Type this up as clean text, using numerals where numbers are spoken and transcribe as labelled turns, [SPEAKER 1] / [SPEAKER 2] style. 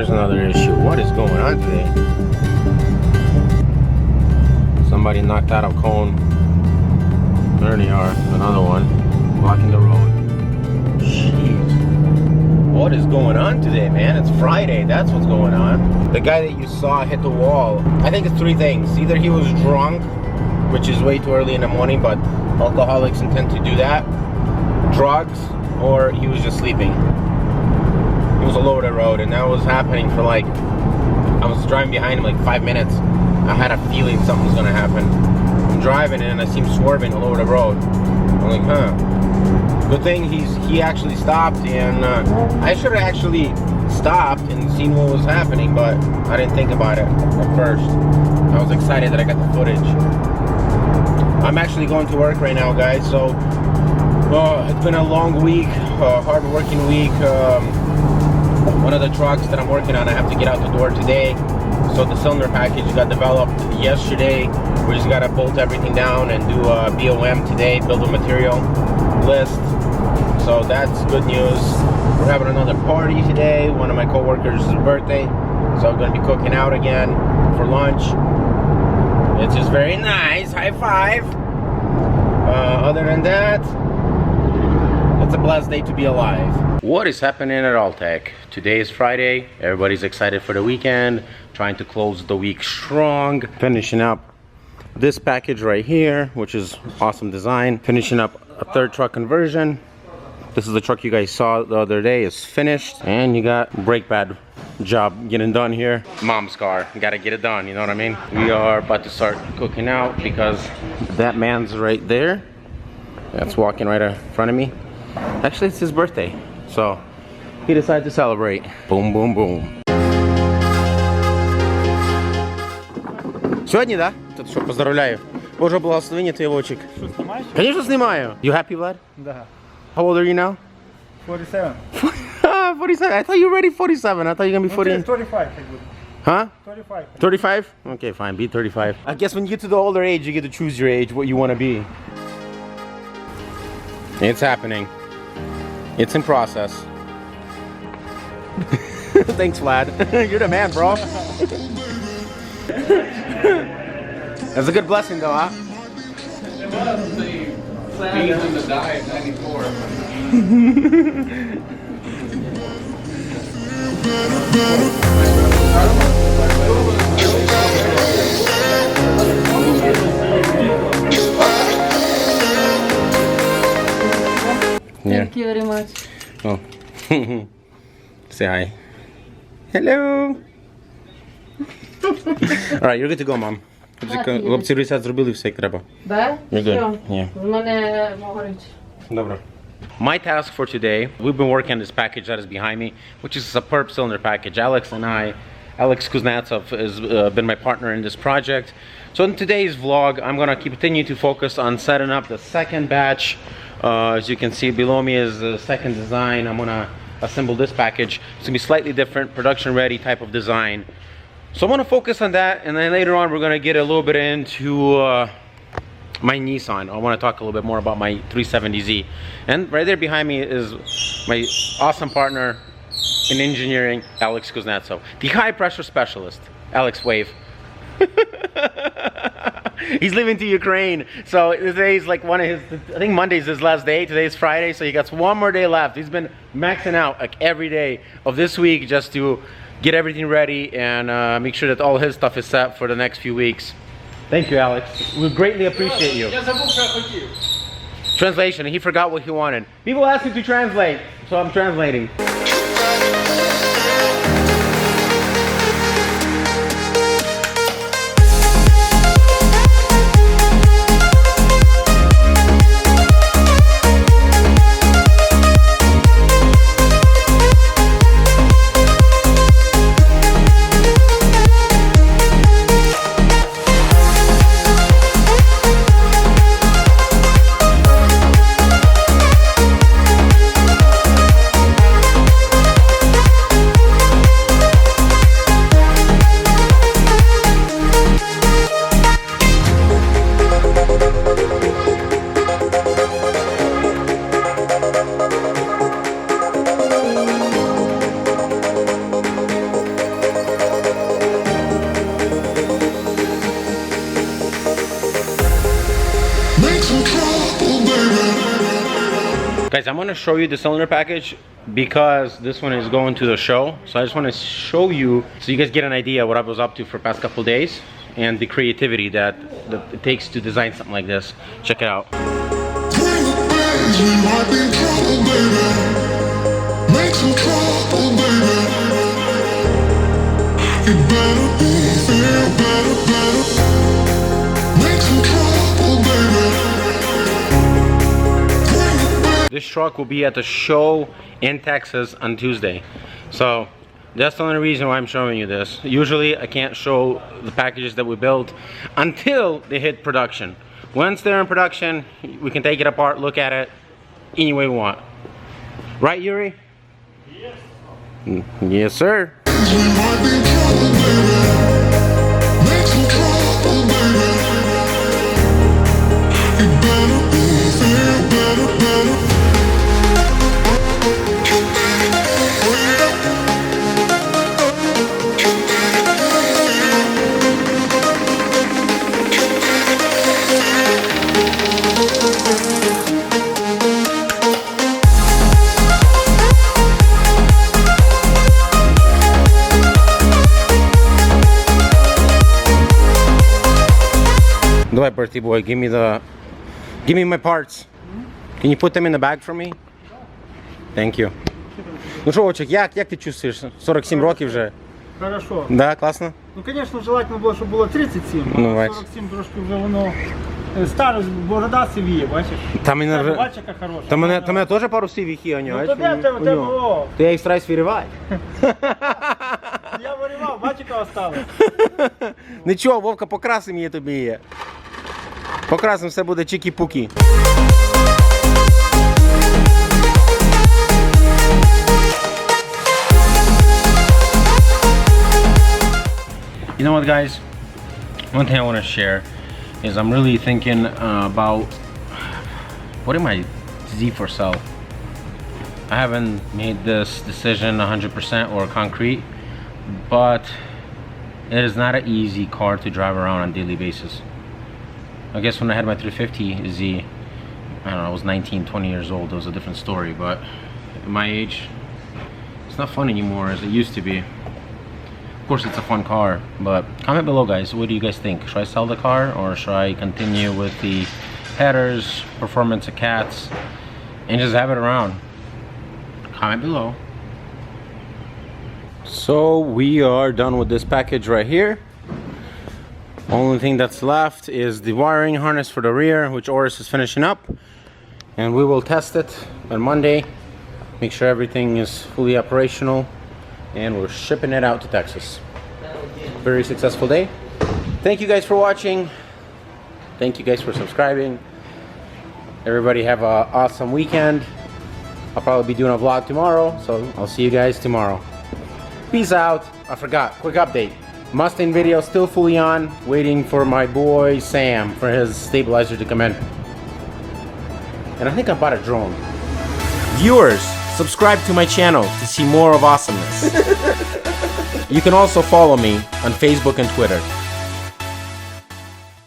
[SPEAKER 1] There's another issue. What is going on today? Somebody knocked out a cone. There they are. Another one. Blocking the road. Jeez. What is going on today, man? It's Friday. That's what's going on. The guy that you saw hit the wall. I think it's three things. Either he was drunk, which is way too early in the morning, but alcoholics intend to do that. Drugs, or he was just sleeping. It was all over the road, and that was happening for like, I was driving behind him like 5 minutes. I had a feeling something was gonna happen. I'm driving and I see him swerving all over the road. I'm like, huh. Good thing he actually stopped, and I should have actually stopped and seen what was happening, but I didn't think about it at first. I was excited that I got the footage. I'm actually going to work right now, guys, so it's been a long week, hard working week. One of the trucks that I'm working on, I have to get out the door today. So the cylinder package got developed yesterday. We just gotta bolt everything down and do a BOM today, build a material list. So that's good news. We're having another party today. One of my co-workers' birthday. So I'm gonna be cooking out again for lunch. It's just very nice. High five. Other than that, it's a blessed day to be alive. What is happening at Alltech? Today is Friday. Everybody's excited for the weekend. Trying to close the week strong. Finishing up this package right here, which is awesome design. Finishing up a third truck conversion. This is the truck you guys saw the other day. It's finished. And you got brake pad job getting done here. Mom's car. You gotta get it done, you know what I mean? We are about to start cooking out because that man's right there. That's walking right in front of me. Actually, it's his birthday. So he decided to celebrate. Boom, boom, boom. Сьогодні, да? Тут що, поздравляю. Боже благословення, твій Вовчик.
[SPEAKER 2] Що, знімаєш?
[SPEAKER 1] Конечно, знімаю. You happy, Vlad?
[SPEAKER 2] Да.
[SPEAKER 1] How old are you now?
[SPEAKER 2] 47.
[SPEAKER 1] 47. I thought you were already 47. I thought you were gonna be 40.
[SPEAKER 2] 35 так буде.
[SPEAKER 1] Huh?
[SPEAKER 2] 35.
[SPEAKER 1] 35? Okay, fine. Be 35. I guess when you get to the older age, you get to choose your age, what you want to be. It's happening. It's in process. Thanks, Vlad. You're the man, bro. That's a good blessing, though, huh?
[SPEAKER 3] It was until you beat him to die at 94.
[SPEAKER 4] Thank you very much.
[SPEAKER 1] Oh. Say hi. Hello. Alright, you're good to go, mom. Хлопці ресет зробили все, як треба.
[SPEAKER 4] Да?
[SPEAKER 1] You're good.
[SPEAKER 4] Все.
[SPEAKER 1] Yeah.
[SPEAKER 4] В мене горить.
[SPEAKER 1] Добре. My task for today, we've been working on this package that is behind me, which is a superb cylinder package. Alex Kuznetsov has been my partner in this project. So in today's vlog, I'm going to continue to focus on setting up the second batch. As you can see below me is the second design. I'm going to assemble this package. It's going to be slightly different, production ready type of design. So I'm going to focus on that, and then later on we're going to get a little bit into my Nissan. I want to talk a little bit more about my 370Z. And right there behind me is my awesome partner in engineering, Alex Kuznetsov, the high pressure specialist. Alex, wave. He's leaving to Ukraine, so today's like one of his, I think Monday's his last day. Today's Friday, so he got one more day left. He's been maxing out like every day of this week just to get everything ready and make sure that all his stuff is set for the next few weeks. Thank you, Alex. We greatly appreciate you. Translation, he forgot what he wanted. People ask me to translate, so I'm translating. Guys, I'm going to show you the cylinder package because this one is going to the show. So I just want to show you so you guys get an idea what I was up to for the past couple days and the creativity that it takes to design something like this. Check it out. This truck will be at the show in Texas on Tuesday. So that's the only reason why I'm showing you this. Usually I can't show the packages that we build until they hit production. Once they're in production, we can take it apart, look at it any way we want. Right, Yuri? Yes. Yes, sir. Давай, birthday boy, give me my parts. Can you put them in the bag for me? Thank you. Ну що, Вовчик, як ти чувствуєшся? 47 років вже.
[SPEAKER 2] Хорошо.
[SPEAKER 1] Да, класно?
[SPEAKER 2] Ну, звісно, желательно було, щоб було 37, а
[SPEAKER 1] Ну, бач.
[SPEAKER 2] 47 трошки вже воно старость, борода сивіє, бачиш?
[SPEAKER 1] Там мене вже...
[SPEAKER 2] Бач, яка хороша.
[SPEAKER 1] Та мене теж пару сивих є,
[SPEAKER 2] Ну, то де в тебе, о.
[SPEAKER 1] То я їх стараюсь вирівати.
[SPEAKER 2] Я вирівав, бач, яка осталась.
[SPEAKER 1] Нічого, Вовка, покрасим її тобі є. Покрасим, все буде чики-пуки. You know what, guys? One thing I want to share is I'm really thinking about what am I Z for sell. I haven't made this decision 100% or concrete, but it is not an easy car to drive around on a daily basis. I guess when I had my 350Z, I don't know, I was 19, 20 years old, it was a different story, but at my age, it's not fun anymore as it used to be. Of course, it's a fun car, but comment below, guys, what do you guys think? Should I sell the car or should I continue with the headers, performance of cats, and just have it around? Comment below. So we are done with this package right here. Only thing that's left is the wiring harness for the rear, which Oris is finishing up, and we will test it on Monday, make sure everything is fully operational, and we're shipping it out to Texas. Very successful day. Thank you guys for watching. Thank you guys for subscribing. Everybody have an awesome weekend. I'll probably be doing a vlog tomorrow, so I'll see you guys tomorrow. Peace out. I forgot, quick update. Mustang video still fully on, waiting for my boy Sam for his stabilizer to come in. And I think I bought a drone. Viewers, subscribe to my channel to see more of awesomeness. You can also follow me on Facebook and Twitter.